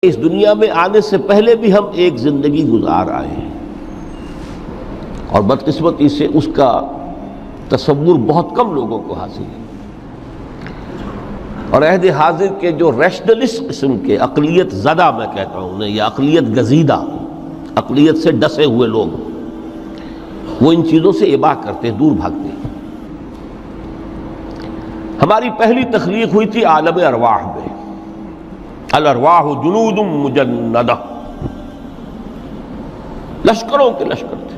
اس دنیا میں آنے سے پہلے بھی ہم ایک زندگی گزار آئے ہیں اور بدقسمتی سے اس کا تصور بہت کم لوگوں کو حاصل ہے، اور عہد حاضر کے جو ریشنلسٹ قسم کے اقلیت زدہ میں کہتا ہوں انہیں، یا اقلیت گزیدہ، اقلیت سے ڈسے ہوئے لوگ، وہ ان چیزوں سے اباع کرتے، دور بھاگتے ہیں۔ ہماری پہلی تخلیق ہوئی تھی عالم ارواح میں، الارواح جنود مجندہ، لشکروں کے لشکر تھے۔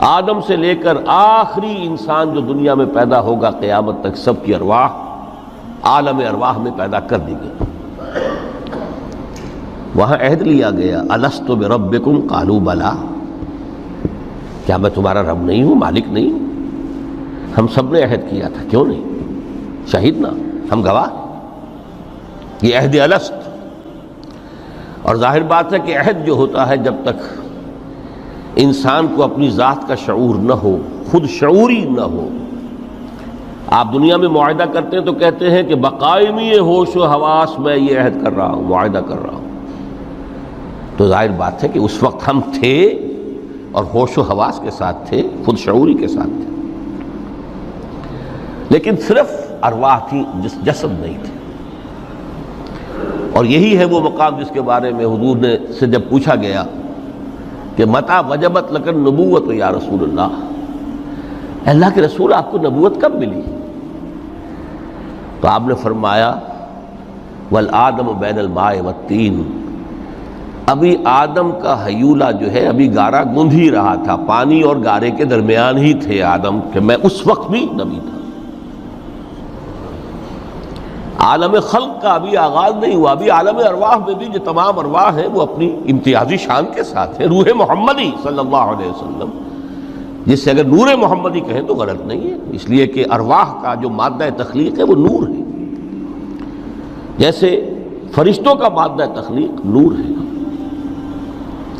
آدم سے لے کر آخری انسان جو دنیا میں پیدا ہوگا قیامت تک، سب کی ارواح عالم ارواح میں پیدا کر دی گئی۔ وہاں عہد لیا گیا، الست بربکم قالوا بلا، کیا میں تمہارا رب نہیں ہوں، مالک نہیں ہوں؟ ہم سب نے عہد کیا تھا، کیوں نہیں؟ شہید نا، ہم گواہ۔ یہ عہد الست، اور ظاہر بات ہے کہ عہد جو ہوتا ہے جب تک انسان کو اپنی ذات کا شعور نہ ہو، خود شعوری نہ ہو۔ آپ دنیا میں معاہدہ کرتے ہیں تو کہتے ہیں کہ بقائمی ہوش و حواس میں یہ عہد کر رہا ہوں، معاہدہ کر رہا ہوں، تو ظاہر بات ہے کہ اس وقت ہم تھے اور ہوش و حواس کے ساتھ تھے، خود شعوری کے ساتھ تھے، لیکن صرف ارواح تھی، جسد نہیں تھے۔ اور یہی ہے وہ مقام جس کے بارے میں حضور نے سے جب پوچھا گیا کہ متى وجبت لک النبوۃ یا رسول اللہ، اللہ کے رسول آپ کو نبوت کب ملی؟ تو آپ نے فرمایا والآدم بین الماء والطین، ابھی آدم کا حیولہ جو ہے ابھی گارا گوندھ ہی رہا تھا، پانی اور گارے کے درمیان ہی تھے آدم، کہ میں اس وقت بھی نبی تھا۔ عالم خلق کا ابھی آغاز نہیں ہوا، ابھی عالم ارواح میں بھی جو تمام ارواح ہیں وہ اپنی امتیازی شان کے ساتھ ہیں۔ روح محمدی صلی اللہ علیہ وسلم، جس سے اگر نور محمدی کہیں تو غلط نہیں ہے، اس لیے کہ ارواح کا جو مادہ تخلیق ہے وہ نور ہے، جیسے فرشتوں کا مادہ تخلیق نور ہے۔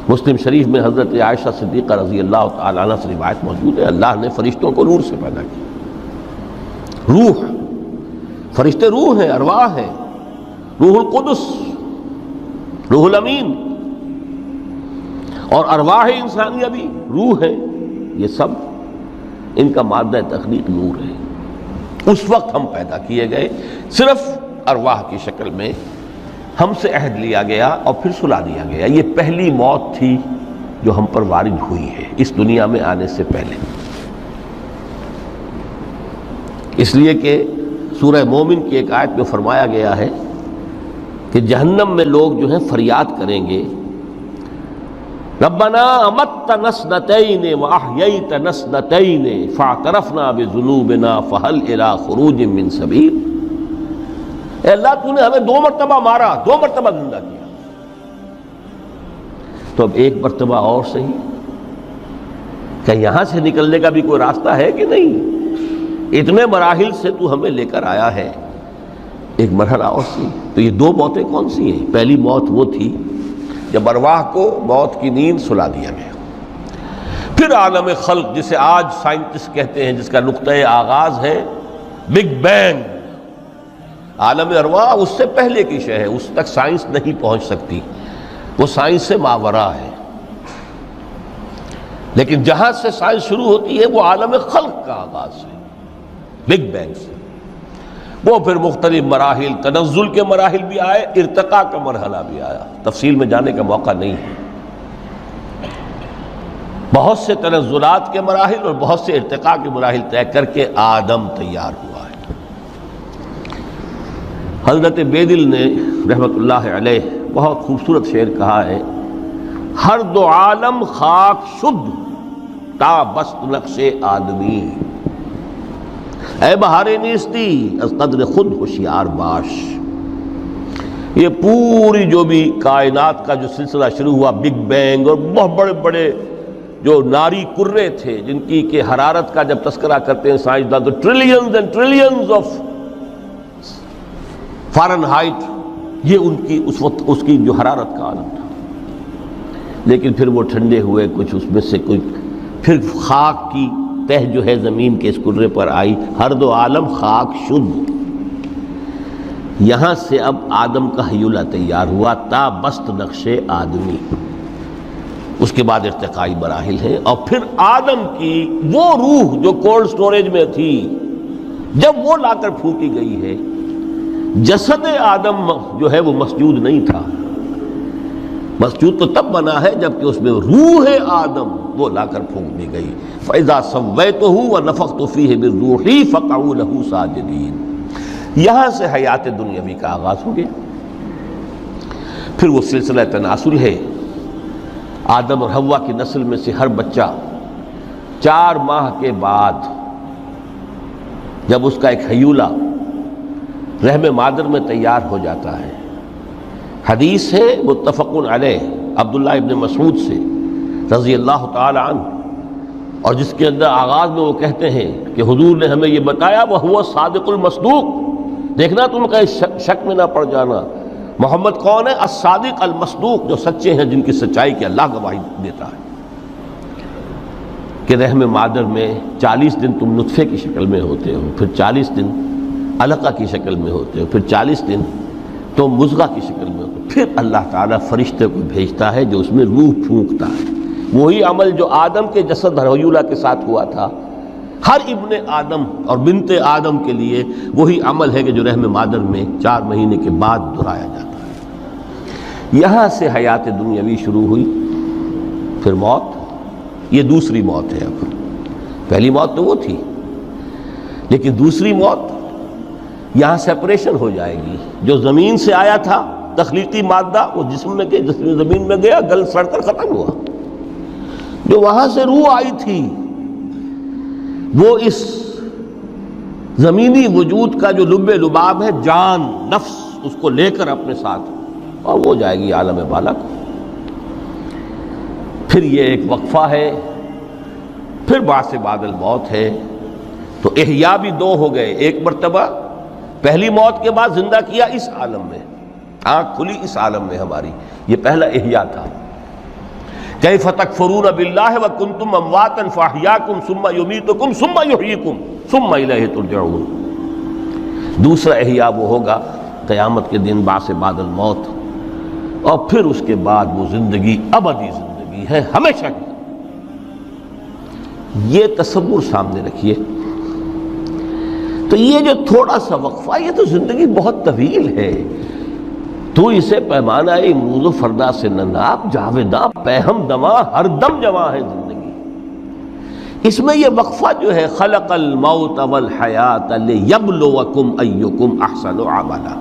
مسلم شریف میں حضرت عائشہ صدیقہ رضی اللہ تعالی عنہ سے روایت موجود ہے، اللہ نے فرشتوں کو نور سے پیدا کیا۔ روح، فرشتے روح ہیں، ارواح ہیں، روح القدس، روح الامین، اور ارواح انسانیہ بھی روح ہے، یہ سب ان کا مادہ تخلیق نور ہے۔ اس وقت ہم پیدا کیے گئے، صرف ارواح کی شکل میں ہم سے عہد لیا گیا اور پھر سلا دیا گیا۔ یہ پہلی موت تھی جو ہم پر وارد ہوئی ہے اس دنیا میں آنے سے پہلے، اس لیے کہ سورہ مومن کی ایک آیت میں فرمایا گیا ہے کہ جہنم میں لوگ جو ہیں فریاد کریں گے، ربنا امتنا اثنتین واحییتنا اثنتین فاعترفنا بذنوبنا فہل الی خروج من سبیل، اے اللہ تو نے ہمیں 2 مرتبہ مارا، 2 مرتبہ زندہ کیا، تو اب ایک مرتبہ اور صحیح، کہ یہاں سے نکلنے کا بھی کوئی راستہ ہے کہ نہیں؟ اتنے مراحل سے تو ہمیں لے کر آیا ہے، ایک مرحلہ اور سی۔ تو یہ 2 موتیں کون سی ہیں؟ پہلی موت وہ تھی جب ارواح کو موت کی نیند سلا دیا گیا۔ پھر عالم خلق، جسے آج سائنٹسٹ کہتے ہیں، جس کا نقطۂ آغاز ہے بگ بینگ، عالم ارواح اس سے پہلے کی شے ہے، اس تک سائنس نہیں پہنچ سکتی، وہ سائنس سے ماوراء ہے، لیکن جہاں سے سائنس شروع ہوتی ہے وہ عالم خلق کا آغاز ہے، بگ بینگ سے۔ وہ پھر مختلف مراحل، تنزل کے مراحل بھی آئے، ارتقاء کا مرحلہ بھی آیا، تفصیل میں جانے کا موقع نہیں ہے۔ بہت سے تنزلات کے مراحل اور بہت سے ارتقاء کے مراحل طے کر کے آدم تیار ہوا ہے۔ حضرت بیدل نے رحمت اللہ علیہ بہت خوبصورت شعر کہا ہے، ہر 2 عالم خاک شد تا بست نقش آدمی، اے بہار نیستی از قدر خود ہوشیار باش۔ یہ پوری جو بھی کائنات کا جو سلسلہ شروع ہوا، بگ بینگ، اور بہت بڑے بڑے جو ناری کرے تھے جن کی کہ حرارت کا جب تذکرہ کرتے ہیں سائنسدان تو trillions and trillions of foreign height, یہ ان کی اس وقت اس کی جو حرارت کا عالم تھا، لیکن پھر وہ ٹھنڈے ہوئے، کچھ اس میں سے کوئی، پھر خاک کی تہ جو ہے زمین کے اس کرے پر آئی، ہر 2 عالم خاک شد۔ یہاں سے اب آدم کا حیولہ تیار ہوا، تا بست نقش آدمی، اس کے بعد ارتقائی مراحل ہیں، اور پھر آدم کی وہ روح جو کولڈ سٹوریج میں تھی جب وہ لا کر پھونکی گئی ہے، جسد آدم جو ہے وہ مسجود نہیں تھا، مسجود تو تب بنا ہے جبکہ اس میں روح آدم وہ لا کر پھونک دی گئی۔ فَإِذَا سَوَّيْتُهُ وَنَفَخْتُ فِيهِ مِن رُوحِي فَقَعُوا لَهُ سَاجِدِينَ۔ یہاں سے حیات دنیاوی کا آغاز ہو گیا۔ پھر وہ سلسلہ تناسل ہے، آدم اور حوا کی نسل میں سے ہر بچہ 4 ماہ کے بعد جب اس کا ایک حیولہ رحم مادر میں تیار ہو جاتا ہے، حدیث ہے متفق علیہ عبداللہ ابن مسعود سے رضی اللہ تعالی عنہ، اور جس کے اندر آغاز میں وہ کہتے ہیں کہ حضور نے ہمیں یہ بتایا وَهُوَ الصادق المصدوق، دیکھنا تم کہیں شک میں نہ پڑ جانا، محمد کون ہے؟ الصادق المصدوق، جو سچے ہیں، جن کی سچائی کی اللہ گواہی دیتا ہے، کہ رحم مادر میں 40 دن تم نطفے کی شکل میں ہوتے ہو، پھر 40 دن علقہ کی شکل میں ہوتے ہو، پھر 40 دن تو مضغہ کی شکل میں ہوتے ہو، پھر اللہ تعالیٰ فرشتے کو بھیجتا ہے جو اس میں روح پھونکتا ہے۔ وہی عمل جو آدم کے جسد حیولہ کے ساتھ ہوا تھا، ہر ابن آدم اور بنت آدم کے لیے وہی عمل ہے کہ جو رحم مادر میں 4 مہینے کے بعد دہرایا جاتا ہے۔ یہاں سے حیات دنیاوی شروع ہوئی، پھر موت، یہ دوسری موت ہے۔ اب پہلی موت تو وہ تھی، لیکن دوسری موت یہاں سیپریشن ہو جائے گی۔ جو زمین سے آیا تھا تخلیقی مادہ، وہ جسم میں گیا، جسم زمین میں گیا، گل سڑ کر ختم ہوا۔ جو وہاں سے روح آئی تھی وہ اس زمینی وجود کا جو لب لباب ہے، جان، نفس، اس کو لے کر اپنے ساتھ، اور وہ جائے گی عالم بالا کو۔ پھر یہ ایک وقفہ ہے، پھر بعث بعد الموت ہے۔ تو احیاء بھی 2 ہو گئے، ایک مرتبہ پہلی موت کے بعد زندہ کیا اس عالم میں، آنکھ کھلی اس عالم میں ہماری، یہ پہلا احیاء تھا۔ کیف تکفرون باللہ وکنتم امواتا فاحیاکم ثم یمیتکم ثم یحییکم ثم الیہ ترجعون۔ دوسرا احیاء وہ ہوگا قیامت کے دن، بعث بعد الموت، اور پھر اس کے بعد وہ زندگی ابدی زندگی ہے، ہمیشہ کی۔ یہ تصور سامنے رکھیے۔ تو یہ جو تھوڑا سا وقفہ، یہ تو زندگی بہت طویل ہے، تو اسے پیمانہ امروز و فردا سے نہ ناپ، جاویداں پیہم دماں، ہر دم جواں ہے زندگی۔ اس میں یہ وقفہ جو ہے، خلق الموت والحیات لیبلوکم ایکم احسن عملا،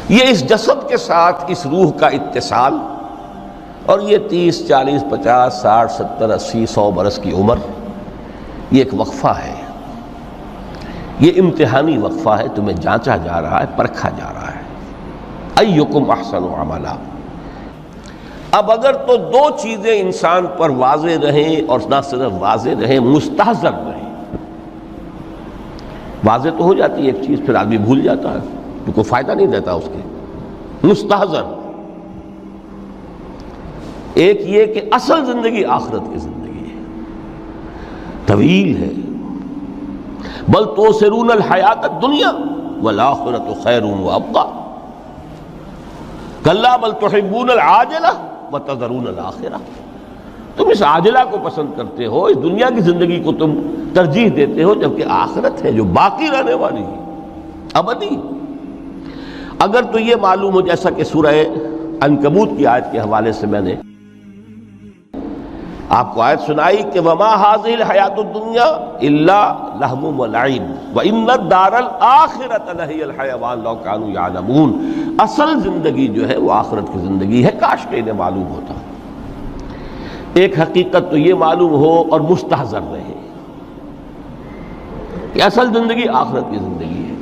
یہ اس جسد کے ساتھ اس روح کا اتصال، اور یہ 30 40 50 60 70 80 100 برس کی عمر، یہ ایک وقفہ ہے، یہ امتحانی وقفہ ہے، تمہیں جانچا جا رہا ہے، پرکھا جا رہا ہے۔ ایکم احسن عملا۔ اب اگر تو 2 چیزیں انسان پر واضح رہیں، اور نہ صرف واضح رہیں، مستحضر رہیں۔ واضح تو ہو جاتی ہے ایک چیز، پھر آدمی بھول جاتا ہے، تو کوئی فائدہ نہیں دیتا اس کے۔ مستحضر ایک یہ کہ اصل زندگی آخرت کی زندگی ہے، طویل ہے۔ بل توثرون الحیات الدنیا والآخرۃ خیر وابقیٰ، کلا بل تحبون العاجلہ وتذرون الآخرہ، تم اس عاجلہ کو پسند کرتے ہو، اس دنیا کی زندگی کو تم ترجیح دیتے ہو، جبکہ آخرت ہے جو باقی رہنے والی ہے، ابدی۔ اگر تو یہ معلوم ہو، جیسا کہ سورہ عنکبوت کی آیت کے حوالے سے میں نے آپ کو آیت سنائی کہ وما هذه الحیات الدنیا الا لہو ولعب وان الدار الاخرۃ لہی الحیوان لو کانوا یعلمون، اصل زندگی جو ہے وہ آخرت کی زندگی ہے، کاش کہ انہیں معلوم ہوتا۔ ایک حقیقت تو یہ معلوم ہو اور مستحضر رہے کہ اصل زندگی آخرت کی زندگی ہے،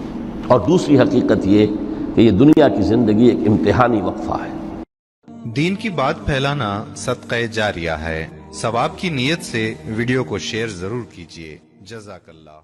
اور دوسری حقیقت یہ کہ یہ دنیا کی زندگی ایک امتحانی وقفہ ہے۔ دین کی بات پھیلانا صدقہ جاریہ ہے، ثواب کی نیت سے ویڈیو کو شیئر ضرور کیجیے۔ جزاک اللہ۔